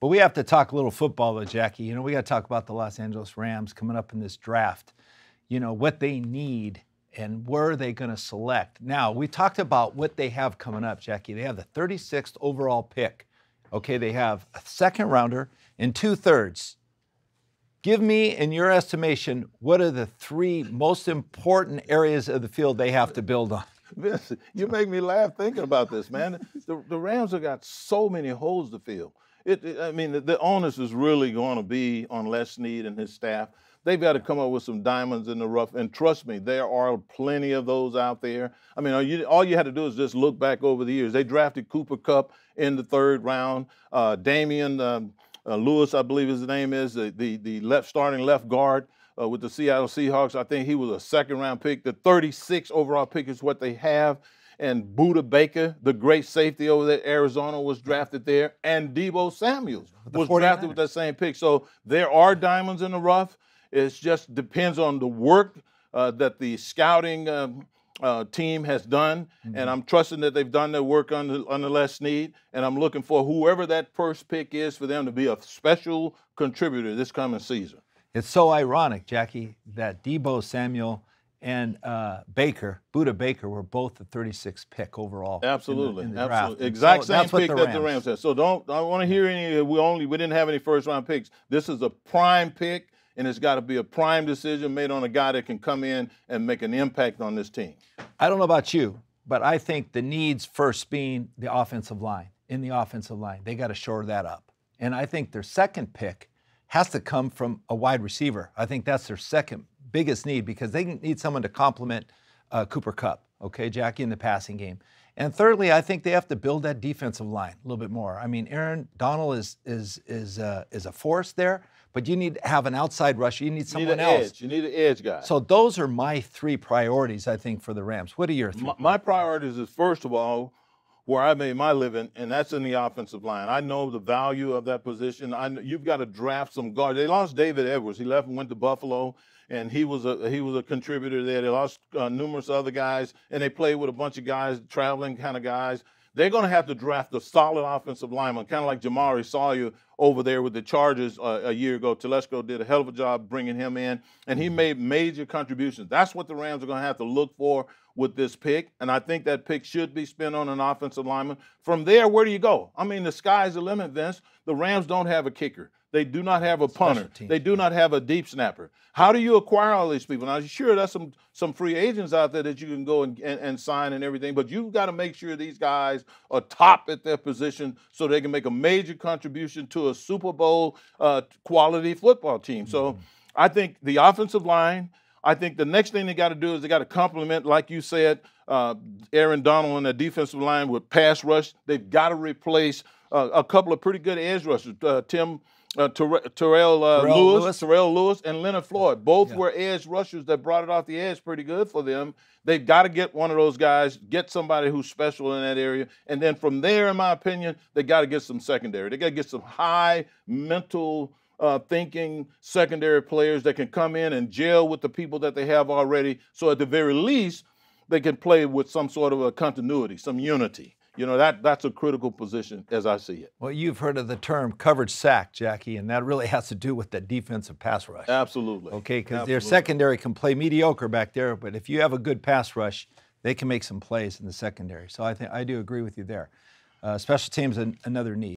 But we have to talk a little football, though, Jackie. You know, we got to talk about the Los Angeles Rams coming up in this draft. You know, what they need and where are they going to select. Now, we talked about what they have coming up, Jackie. They have the 36th overall pick. Okay, they have a second rounder and 2/3. Give me, in your estimation, what are the 3 most important areas of the field they have to build on? Vince, you make me laugh thinking about this, man. The Rams have got so many holes to fill. I mean, the onus is really going to be on Les Snead and his staff. They've got to come up with some diamonds in the rough. And trust me, there are plenty of those out there. I mean, all you had to do is just look back over the years. They drafted Cooper Kupp in the 3rd round. Damian Lewis, I believe his name is, the starting left guard with the Seattle Seahawks. I think he was a 2nd-round pick. The 36th overall pick is what they have. And Buda Baker, the great safety over there, Arizona, was drafted there. And Deebo Samuel was drafted with that same pick. So there are diamonds in the rough. It just depends on the work that the scouting team has done. Mm-hmm. And I'm trusting that they've done their work under Les Snead. And I'm looking for whoever that first pick is for them to be a special contributor this coming season. It's so ironic, Jackie, that Deebo Samuel and Buda Baker were both the 36th pick overall. Absolutely, in the draft. Absolutely. Exact so same pick that the Rams had. So I don't want to hear any. We didn't have any 1st-round picks. This is a prime pick, and it's got to be a prime decision made on a guy that can come in and make an impact on this team. I don't know about you, but I think the needs first being the offensive line. In the offensive line, they got to shore that up, and I think their second pick has to come from a wide receiver. I think that's their second biggest need because they need someone to complement Cooper Kupp, okay, Jackie, in the passing game. And thirdly, I think they have to build that defensive line a little bit more. I mean, Aaron Donald is a force there, but you need to have an outside rusher. You need someone else. You need an edge guy. So those are my 3 priorities, I think, for the Rams. What are your 3? My priorities is, first of all, where I made my living, and that's in the offensive line. I know the value of that position. You've got to draft some guards. They lost David Edwards. He left and went to Buffalo, and he was a contributor there. They lost numerous other guys, and they played with a bunch of guys, traveling kind of guys. They're going to have to draft a solid offensive lineman, kind of like Jamari Sawyer over there with the Chargers a year ago. Telesco did a hell of a job bringing him in, and he made major contributions. That's what the Rams are going to have to look for with this pick, and I think that pick should be spent on an offensive lineman. From there, where do you go? I mean, the sky's the limit, Vince. The Rams don't have a kicker. They do not have a punter. They do not have a deep snapper. How do you acquire all these people? Now, sure, there's some free agents out there that you can go and sign and everything, but you've got to make sure these guys are top at their position so they can make a major contribution to a Super Bowl quality football team. So I think the offensive line, I think the next thing they got to do is they got to complement, like you said, Aaron Donald on the defensive line with pass rush. They've got to replace a couple of pretty good edge rushers, Terrell Lewis and Leonard Floyd. Both were edge rushers that brought it off the edge pretty good for them. They've got to get one of those guys, get somebody who's special in that area. And then from there, in my opinion, they got to get some secondary. They got to get some high mental thinking secondary players that can come in and gel with the people that they have already. So at the very least, they can play with some sort of a continuity, some unity. You know, that's a critical position as I see it. Well, you've heard of the term coverage sack, Jackie, and that really has to do with the defensive pass rush. Absolutely. Okay, because their secondary can play mediocre back there, but if you have a good pass rush, they can make some plays in the secondary. So I do agree with you there. Special teams, another need.